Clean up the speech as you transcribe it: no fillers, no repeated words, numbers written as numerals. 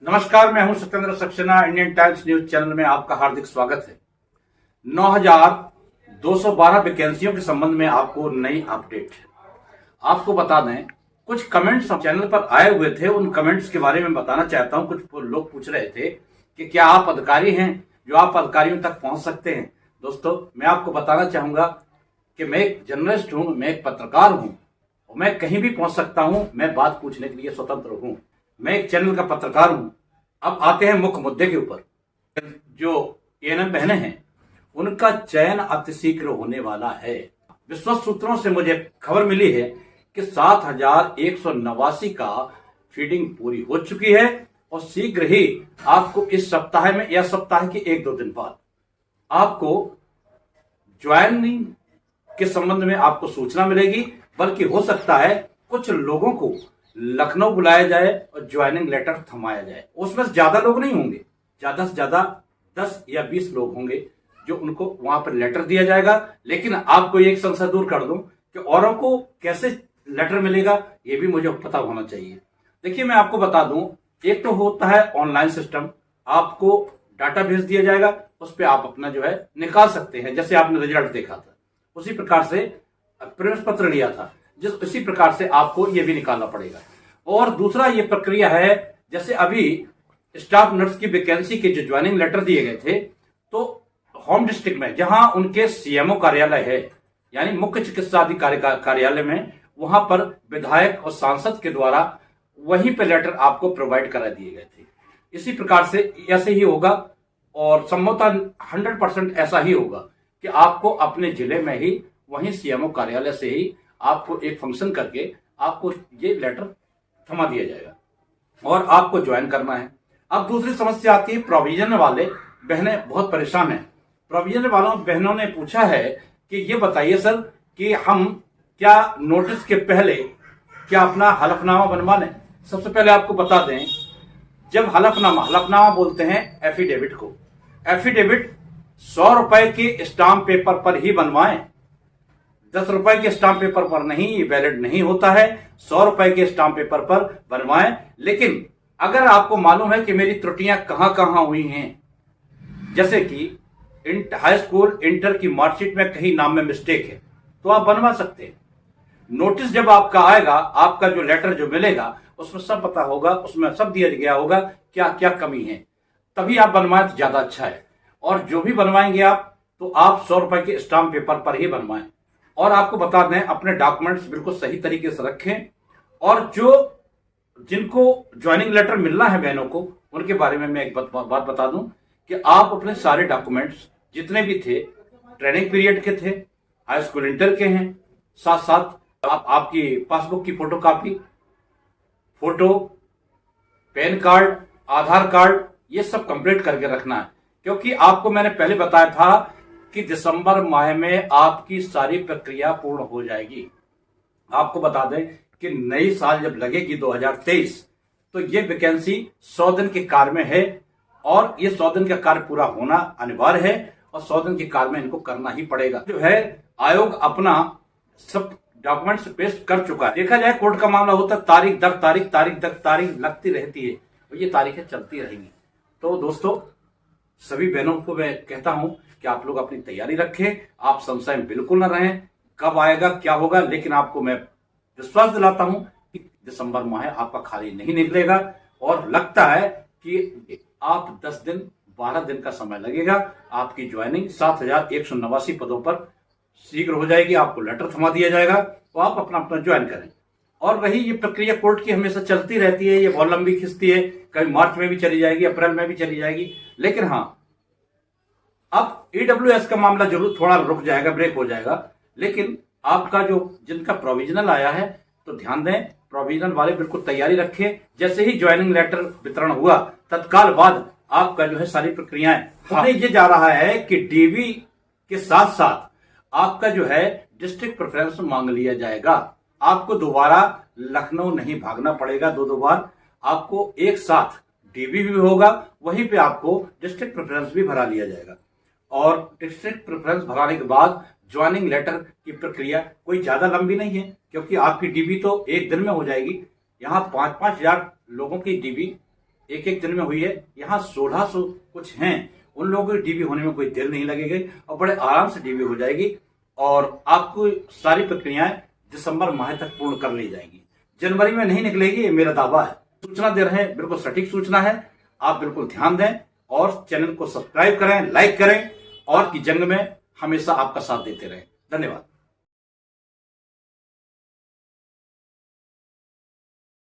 नमस्कार, मैं हूं Satyendra Saxena. Indian times news channel में आपका हार्दिक स्वागत है। 9,212 वैकेंसियों के संबंध में आपको नई अपडेट। आपको बता दें, कुछ कमेंट्स चैनल पर आए हुए थे, उन कमेंट्स के बारे में बताना चाहता हूं। कुछ लोग पूछ रहे थे कि क्या आप अधिकारी हैं जो आप अधिकारियों तक पहुंच सकते हैं। दोस्तों, मैं आपको बताना चाहूंगा कि मैं एक जर्नलिस्ट हूं, मैं एक पत्रकार हूं, मैं कहीं भी पहुंच सकता हूं। मैं बात पूछने के लिए स्वतंत्र हूं। मैं एक चैनल का पत्रकार हूं। अब आते हैं मुख्य मुद्दे के ऊपर। जो एएनएम बहनें हैं, उनका चयन अतिशीघ्र होने वाला है। विश्वस्त सूत्रों से मुझे खबर मिली है कि 7,189 का फीडिंग पूरी हो चुकी है और शीघ्र ही आपको इस सप्ताह में या सप्ताह के 1-2 दिन बाद आपको ज्वाइनिंग के संबंध में आपको सूचना मिलेगी। बल्कि हो सकता है कुछ लोगों को लखनऊ बुलाया जाए और ज्वाइनिंग लेटर थमाया जाए। उसमें ज्यादा लोग नहीं होंगे, ज्यादा से ज्यादा 10 या 20 लोग होंगे जो उनको वहां पर लेटर दिया जाएगा। लेकिन आपको एक संशय दूर कर दूं कि औरों को कैसे लेटर मिलेगा, ये भी मुझे पता होना चाहिए। देखिए, मैं आपको बता दूं, एक तो होता है ऑनलाइन सिस्टम, आपको डाटा भेज दिया जाएगा, उस पर आप अपना जो है निकाल सकते हैं। जैसे आपने रिजल्ट देखा था, उसी प्रकार से प्रवेश पत्र लिया था, उसी प्रकार से आपको ये भी निकालना पड़ेगा। और दूसरा ये प्रक्रिया है, जैसे अभी स्टाफ नर्स की वैकेंसी के जो ज्वाइनिंग लेटर दिए गए थे, तो होम डिस्ट्रिक्ट में जहां उनके सीएमओ कार्यालय है, यानी मुख्य चिकित्सा अधिकारी कार्यालय में, वहां पर विधायक और सांसद के द्वारा वहीं पे लेटर आपको प्रोवाइड करा दिए गए थे। इसी प्रकार से ऐसे ही होगा और संभवतः 100% ऐसा ही होगा कि आपको अपने जिले में ही वहीं सीएमओ कार्यालय से ही आपको एक फंक्शन करके आपको ये लेटर थमा दिया जाएगा और आपको ज्वाइन करना है। अब दूसरी समस्या आती है, प्रोविजन वाले बहनें बहुत परेशान हैं। प्रोविजन वालों बहनों ने पूछा है कि ये बताइए सर कि हम क्या नोटिस के पहले क्या अपना हलफनामा बनवा लें। सबसे पहले आपको बता दें, जब हलफनामा बोलते हैं एफिडेविट को। एफिडेविट 100 रुपए के स्टाम्प पेपर पर ही बनवाएं, 10 रुपए के स्टाम्प पेपर पर नहीं, ये वैलिड नहीं होता है। 100 रुपए के स्टाम्प पेपर पर बनवाएं। लेकिन अगर आपको मालूम है कि मेरी त्रुटियां कहां कहां हुई हैं, जैसे कि हाई स्कूल इंटर की मार्कशीट में कहीं नाम में मिस्टेक है, तो आप बनवा सकते हैं। नोटिस जब आपका आएगा, आपका जो लेटर जो मिलेगा, उसमें सब पता होगा, उसमें सब दिया गया होगा क्या क्या कमी है, तभी आप बनवाएं तो ज्यादा अच्छा है। और जो भी बनवाएंगे आप, तो आप 100 रुपए के स्टाम्प पेपर पर ही बनवाएं। और आपको बता दें, अपने डॉक्यूमेंट्स बिल्कुल सही तरीके से रखें। और जिनको ज्वाइनिंग लेटर मिलना है बहनों को, उनके बारे में मैं एक बात बता दूं कि आप अपने सारे डॉक्यूमेंट्स जितने भी थे, ट्रेनिंग पीरियड के थे, हाई स्कूल इंटर के हैं, साथ साथ आपकी पासबुक की फोटोकॉपी, फोटो, पैन कार्ड, आधार कार्ड, ये सब कंप्लीट करके रखना है। क्योंकि आपको मैंने पहले बताया था कि दिसंबर माह में आपकी सारी प्रक्रिया पूर्ण हो जाएगी। आपको बता दें कि नई साल जब लगेगी 2023, तो ये वैकेंसी 100 दिन के कार्य में है और ये 100 दिन का कार्य पूरा होना अनिवार्य है और 100 दिन के कार्य में इनको करना ही पड़ेगा। जो है, आयोग अपना सब डॉक्यूमेंट्स पेश कर चुका है। देखा जाए, कोर्ट का मामला होता है, तारीख दर तारीख लगती रहती है और ये तारीखें चलती रहेंगी। तो दोस्तों, सभी बहनों को मैं कहता हूं कि आप लोग अपनी तैयारी रखें, आप संशय में बिल्कुल न रहें कब आएगा क्या होगा। लेकिन आपको मैं विश्वास दिलाता हूं कि दिसंबर माह आपका खाली नहीं निकलेगा और लगता है कि आप 10 दिन 12 दिन का समय लगेगा, आपकी ज्वाइनिंग 7,189 पदों पर शीघ्र हो जाएगी। आपको लेटर थमा दिया जाएगा तो आप अपना ज्वाइन करें। और रही ये प्रक्रिया कोर्ट की, हमेशा चलती रहती है, ये बहुत लंबी खिंचती है, कभी मार्च में भी चली जाएगी, अप्रैल में भी चली जाएगी। लेकिन हाँ, अब ईडब्ल्यूएस का मामला जरूर थोड़ा रुक जाएगा, ब्रेक हो जाएगा। लेकिन आपका जिनका प्रोविजनल आया है, तो ध्यान दें, प्रोविजनल वाले बिल्कुल तैयारी रखें। जैसे ही ज्वाइनिंग लेटर वितरण हुआ, तत्काल बाद आपका जो है सारी प्रक्रियाएं होने ये जा रहा है कि डीबी के साथ साथ आपका जो है डिस्ट्रिक्ट प्रेफरेंस मांग लिया जाएगा। आपको दोबारा लखनऊ नहीं भागना पड़ेगा दो बार, आपको एक साथ डीबी भी होगा, वहीं पे आपको डिस्ट्रिक्ट प्रेफरेंस भी भरा लिया जाएगा। और डिस्ट्रिक्ट प्रेफरेंस भराने के बाद ज्वाइनिंग लेटर की प्रक्रिया कोई ज्यादा लंबी नहीं है, क्योंकि आपकी डीबी तो एक दिन में हो जाएगी। यहाँ 5-5 हजार लोगों की डीबी एक एक दिन में हुई है। यहाँ 1600 कुछ हैं, उन लोगों की डीबी होने में कोई देर नहीं लगेगी और बड़े आराम से डीबी हो जाएगी और आपको सारी प्रक्रियाएं दिसंबर माह तक पूर्ण कर ली जाएगी। जनवरी में नहीं निकलेगी, ये मेरा दावा है। सूचना दे रहे हैं, बिल्कुल सटीक सूचना है। आप बिल्कुल ध्यान दें और चैनल को सब्सक्राइब करें, लाइक करें और की जंग में हमेशा आपका साथ देते रहें। धन्यवाद।